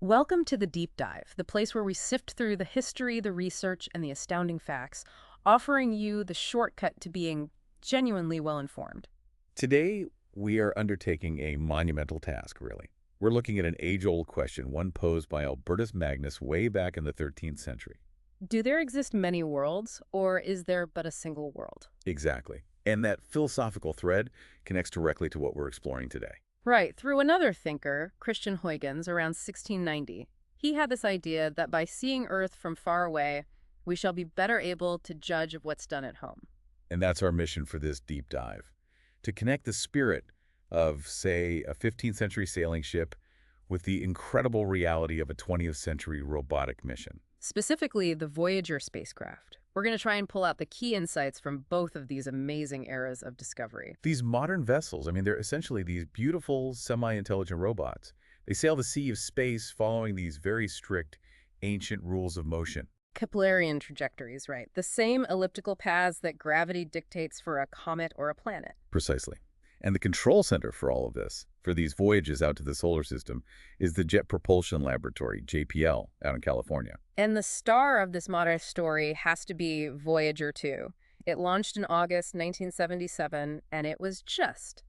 Welcome to the Deep Dive, the place where we sift through the history, the research, and the astounding facts, offering you the shortcut to being genuinely well-informed. Today, we are undertaking a monumental task, really. We're looking at an age-old question, one posed by Albertus Magnus way back in the 13th century. Do there exist many worlds, or is there but a single world? Exactly. And that philosophical thread connects directly to what we're exploring today. Right, through another thinker, Christiaan Huygens, around 1690. He had this idea that by seeing Earth from far away, we shall be better able to judge of what's done at home. And that's our mission for this deep dive, to connect the spirit of, say, a 15th century sailing ship with the incredible reality of a 20th century robotic mission. Specifically, the Voyager spacecraft. We're going to try and pull out the key insights from both of these amazing eras of discovery. These modern vessels, they're essentially these beautiful, semi-intelligent robots. They sail the sea of space following these very strict, ancient rules of motion. Keplerian trajectories, right? The same elliptical paths that gravity dictates for a comet or a planet. Precisely. And the control center for all of this, for these voyages out to the solar system, is the Jet Propulsion Laboratory, JPL, out in California. And the star of this modern story has to be Voyager 2. It launched in August 1977, and it was just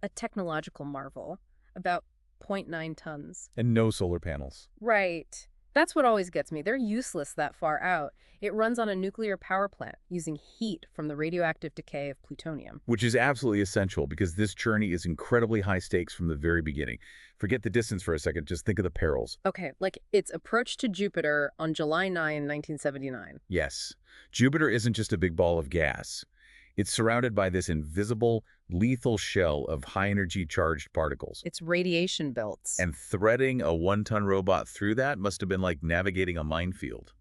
a technological marvel, about zero point 0.9 tons. And no solar panels. Right. That's what always gets me. They're useless that far out. It runs on a nuclear power plant using heat from the radioactive decay of plutonium. Which is absolutely essential because this journey is incredibly high stakes from the very beginning. Forget the distance for a second, just think of the perils. Okay, like its approach to Jupiter on July 9, 1979. Yes, Jupiter isn't just a big ball of gas. It's surrounded by this invisible, lethal shell of high-energy charged particles. It's radiation belts. And threading a one-ton robot through that must have been like navigating a minefield.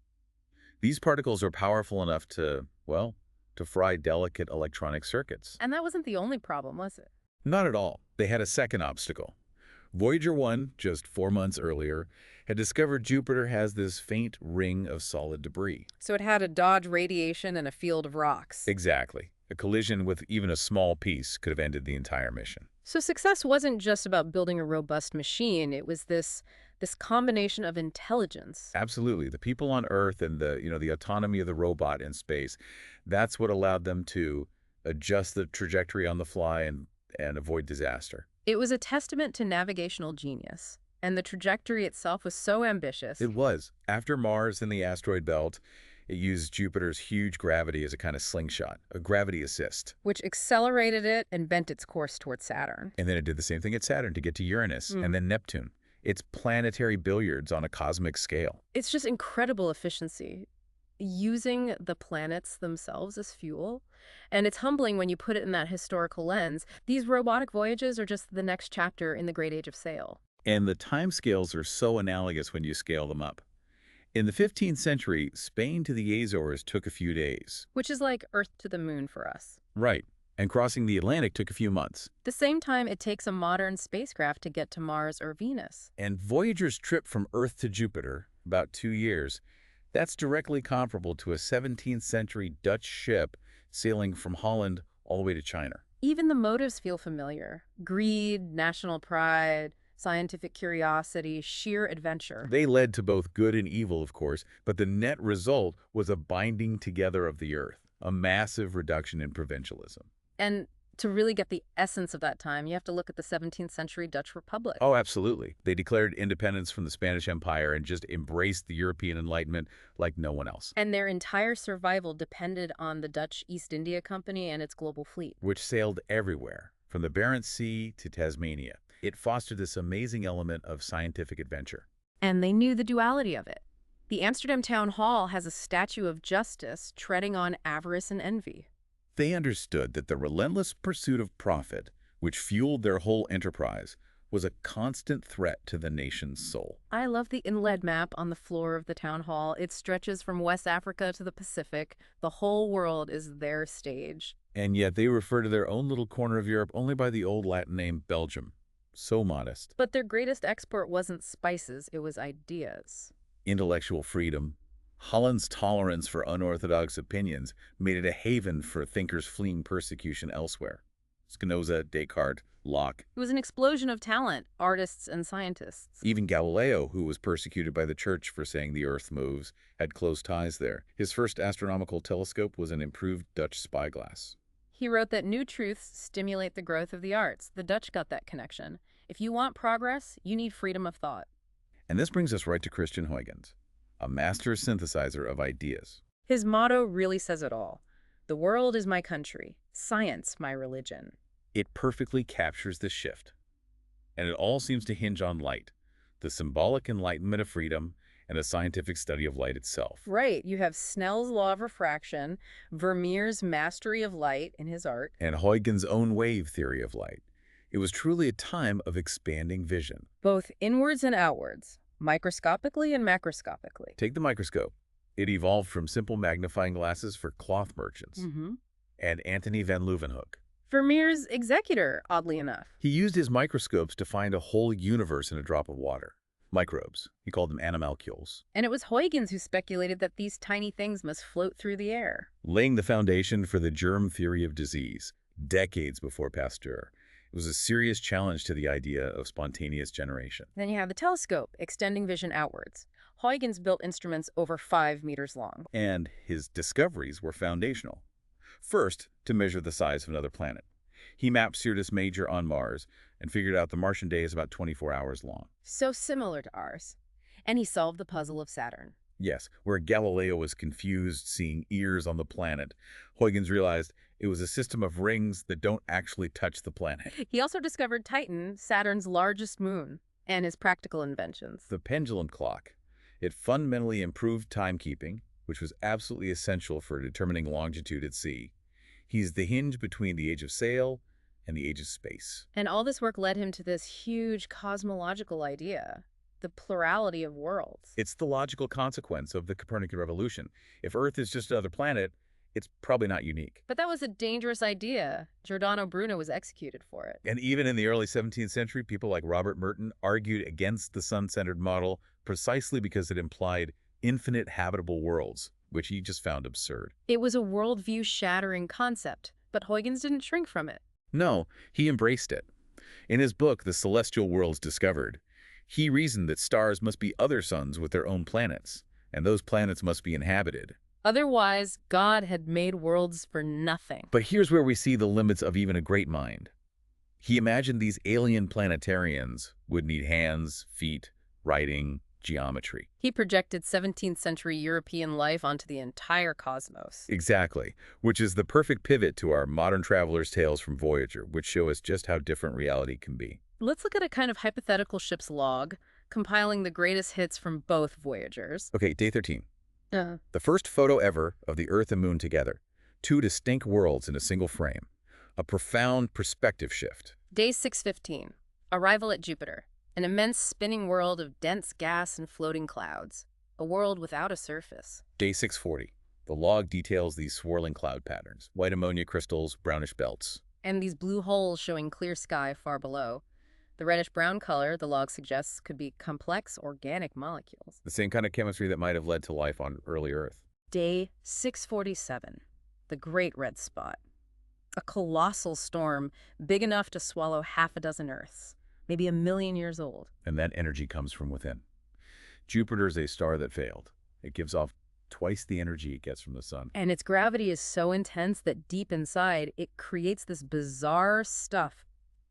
These particles are powerful enough to, well, to fry delicate electronic circuits. And that wasn't the only problem, was it? Not at all. They had a second obstacle. Voyager 1, just 4 months earlier, had discovered Jupiter has this faint ring of solid debris. So it had to dodge radiation and a field of rocks. Exactly. A collision with even a small piece could have ended the entire mission. So success wasn't just about building a robust machine. It was this combination of intelligence. Absolutely. The people on Earth and the autonomy of the robot in space, that's what allowed them to adjust the trajectory on the fly and avoid disaster. It was a testament to navigational genius. And the trajectory itself was so ambitious. It was. After Mars and the asteroid belt, it used Jupiter's huge gravity as a kind of slingshot, a gravity assist. Which accelerated it and bent its course toward Saturn. And then it did the same thing at Saturn to get to Uranus and then Neptune. It's planetary billiards on a cosmic scale. It's just incredible efficiency, using the planets themselves as fuel. And it's humbling when you put it in that historical lens. These robotic voyages are just the next chapter in the great age of sail. And the timescales are so analogous when you scale them up. In the 15th century, Spain to the Azores took a few days. Which is like Earth to the moon for us. Right. And crossing the Atlantic took a few months. The same time it takes a modern spacecraft to get to Mars or Venus. And Voyager's trip from Earth to Jupiter, about 2 years, that's directly comparable to a 17th century Dutch ship sailing from Holland all the way to China. Even the motives feel familiar. Greed, national pride, scientific curiosity, sheer adventure. They led to both good and evil, of course, but the net result was a binding together of the Earth, a massive reduction in provincialism. And to really get the essence of that time, you have to look at the 17th century Dutch Republic. Oh, absolutely. They declared independence from the Spanish Empire and just embraced the European Enlightenment like no one else. And their entire survival depended on the Dutch East India Company and its global fleet. Which sailed everywhere, from the Barents Sea to Tasmania. It fostered this amazing element of scientific adventure. And they knew the duality of it. The Amsterdam Town Hall has a statue of justice treading on avarice and envy. They understood that the relentless pursuit of profit, which fueled their whole enterprise, was a constant threat to the nation's soul. I love the inlaid map on the floor of the town hall. It stretches from West Africa to the Pacific. The whole world is their stage. And yet they refer to their own little corner of Europe only by the old Latin name Belgium. So modest. But their greatest export wasn't spices, it was ideas. Intellectual freedom. Holland's tolerance for unorthodox opinions made it a haven for thinkers fleeing persecution elsewhere. Spinoza, Descartes, Locke. It was an explosion of talent, artists and scientists. Even Galileo, who was persecuted by the church for saying the Earth moves, had close ties there. His first astronomical telescope was an improved Dutch spyglass. He wrote that new truths stimulate the growth of the arts. The Dutch got that connection. If you want progress, you need freedom of thought. And this brings us right to Christiaan Huygens, a master synthesizer of ideas. His motto really says it all. The world is my country, science my religion. It perfectly captures this shift. And it all seems to hinge on light, the symbolic enlightenment of freedom, and the scientific study of light itself. Right, you have Snell's law of refraction, Vermeer's mastery of light in his art, And Huygens' own wave theory of light. It was truly a time of expanding vision. both inwards and outwards, microscopically and macroscopically. Take the microscope. It evolved from simple magnifying glasses for cloth merchants. And Antony van Leeuwenhoek. Vermeer's executor, oddly enough. He used his microscopes to find a whole universe in a drop of water. Microbes. He called them animalcules. And it was Huygens who speculated that these tiny things must float through the air. Laying the foundation for the germ theory of disease, decades before Pasteur. It was a serious challenge to the idea of spontaneous generation. Then you have the telescope, extending vision outwards. Huygens built instruments over 5 meters long. And his discoveries were foundational. First, to measure the size of another planet. He mapped Sirius Major on Mars and figured out the Martian day is about 24 hours long. So similar to ours. And he solved the puzzle of Saturn. Yes, where Galileo was confused seeing ears on the planet, Huygens realized it was a system of rings that don't actually touch the planet. He also discovered Titan, Saturn's largest moon, and his practical inventions. The pendulum clock. It fundamentally improved timekeeping, which was absolutely essential for determining longitude at sea. He's the hinge between the age of sail and the age of space. And all this work led him to this huge cosmological idea, the plurality of worlds. It's the logical consequence of the Copernican revolution. If Earth is just another planet, it's probably not unique. But that was a dangerous idea. Giordano Bruno was executed for it. And even in the early 17th century, people like Robert Merton argued against the sun-centered model precisely because it implied infinite habitable worlds, which he just found absurd. It was a worldview-shattering concept, but Huygens didn't shrink from it. No, he embraced it. In his book, The Celestial Worlds Discovered, he reasoned that stars must be other suns with their own planets, and those planets must be inhabited. Otherwise, God had made worlds for nothing. But here's where we see the limits of even a great mind. He imagined these alien planetarians would need hands, feet, writing, geometry. He projected 17th century European life onto the entire cosmos. Exactly, which is the perfect pivot to our modern traveler's tales from Voyager, which show us just how different reality can be. Let's look at a kind of hypothetical ship's log, compiling the greatest hits from both Voyagers. Okay, day 13. The first photo ever of the Earth and Moon together. 2 distinct worlds in a single frame. A profound perspective shift. Day 615. Arrival at Jupiter. An immense spinning world of dense gas and floating clouds. A world without a surface. Day 640. The log details these swirling cloud patterns. White ammonia crystals, brownish belts. And these blue holes showing clear sky far below. The reddish-brown color, the log suggests, could be complex organic molecules. The same kind of chemistry that might have led to life on early Earth. Day 647. The Great Red Spot. A colossal storm, big enough to swallow half a dozen Earths. Maybe 1 million years old. And that energy comes from within. Jupiter is a star that failed. It gives off twice the energy it gets from the sun. And its gravity is so intense that deep inside, it creates this bizarre stuff.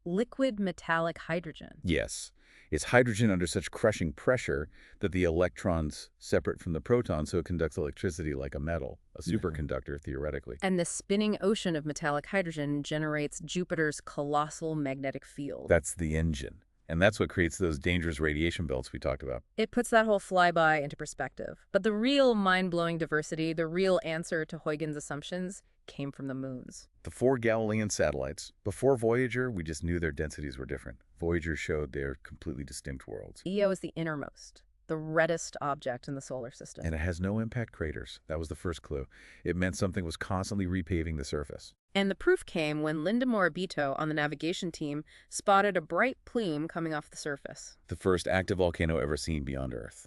Liquid metallic hydrogen. Yes. It's hydrogen under such crushing pressure that the electron's separate from the proton, so it conducts electricity like a metal, a superconductor, theoretically. And the spinning ocean of metallic hydrogen generates Jupiter's colossal magnetic field. That's the engine. And that's what creates those dangerous radiation belts we talked about. It puts that whole flyby into perspective. But the real mind-blowing diversity, the real answer to Huygens' assumptions, came from the moons. The 4 Galilean satellites. Before Voyager, we just knew their densities were different. Voyager showed they're completely distinct worlds. Io is the innermost, the reddest object in the solar system. And it has no impact craters. That was the first clue. It meant something was constantly repaving the surface. And the proof came when Linda Morabito on the navigation team spotted a bright plume coming off the surface. The first active volcano ever seen beyond Earth.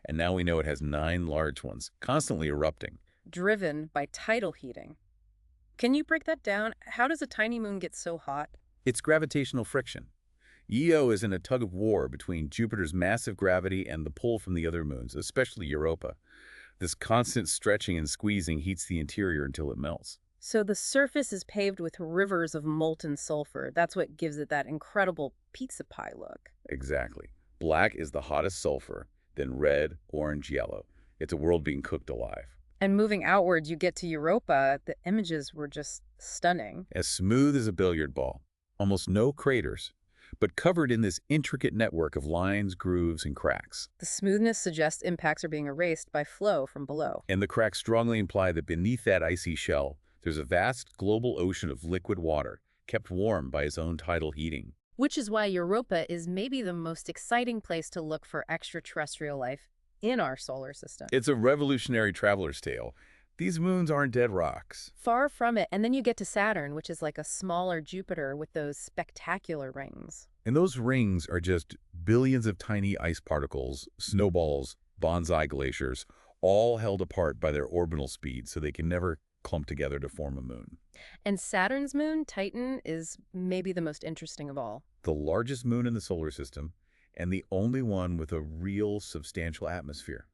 And now we know it has 9 large ones, constantly erupting. Driven by tidal heating. Can you break that down? How does a tiny moon get so hot? It's gravitational friction. Io is in a tug-of-war between Jupiter's massive gravity and the pull from the other moons, especially Europa. This constant stretching and squeezing heats the interior until it melts. So the surface is paved with rivers of molten sulfur. That's what gives it that incredible pizza pie look. Exactly. Black is the hottest sulfur, then red, orange, yellow. It's a world being cooked alive. And moving outward, you get to Europa. The images were just stunning. As smooth as a billiard ball. Almost no craters, but covered in this intricate network of lines, grooves, and cracks. The smoothness suggests impacts are being erased by flow from below. And the cracks strongly imply that beneath that icy shell, there's a vast global ocean of liquid water, kept warm by its own tidal heating. Which is why Europa is maybe the most exciting place to look for extraterrestrial life in our solar system. It's a revolutionary traveler's tale. These moons aren't dead rocks. Far from it. And then you get to Saturn, which is like a smaller Jupiter with those spectacular rings. And those rings are just billions of tiny ice particles, snowballs, bonsai glaciers, all held apart by their orbital speed so they can never clump together to form a moon. And Saturn's moon, Titan, is maybe the most interesting of all. The largest moon in the solar system, and the only one with a real substantial atmosphere,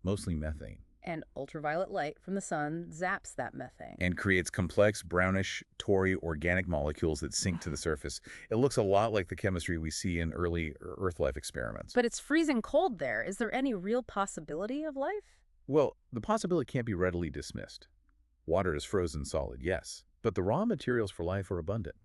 mostly methane. And ultraviolet light from the sun zaps that methane. And creates complex brownish, tory organic molecules that sink to the surface. It looks a lot like the chemistry we see in early Earth life experiments. But it's freezing cold there. Is there any real possibility of life? Well, the possibility can't be readily dismissed. Water is frozen solid, yes, but the raw materials for life are abundant.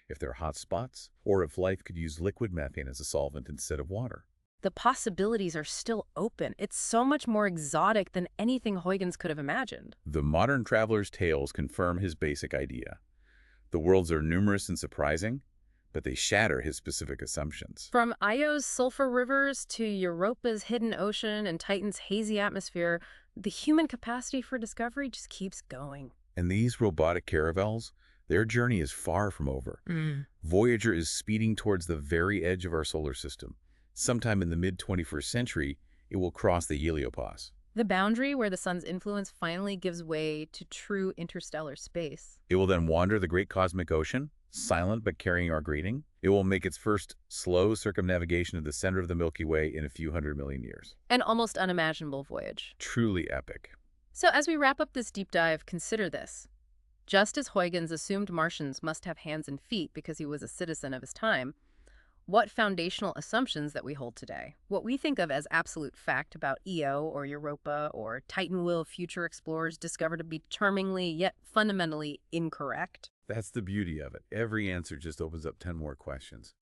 If there are hot spots, or if life could use liquid methane as a solvent instead of water. The possibilities are still open. It's so much more exotic than anything Huygens could have imagined. The modern traveler's tales confirm his basic idea. The worlds are numerous and surprising, but they shatter his specific assumptions. From Io's sulfur rivers to Europa's hidden ocean and Titan's hazy atmosphere, the human capacity for discovery just keeps going. And these robotic caravels, their journey is far from over. Voyager is speeding towards the very edge of our solar system. Sometime in the mid-21st century, it will cross the heliopause. The boundary where the sun's influence finally gives way to true interstellar space. It will then wander the great cosmic ocean, silent but carrying our greeting. It will make its first slow circumnavigation of the center of the Milky Way in a few 100 million years. An almost unimaginable voyage. Truly epic. So as we wrap up this deep dive, consider this. Just as Huygens assumed Martians must have hands and feet because he was a citizen of his time, what foundational assumptions that we hold today, what we think of as absolute fact about Io or Europa or Titan will future explorers discover to be charmingly yet fundamentally incorrect? That's the beauty of it. Every answer just opens up 10 more questions.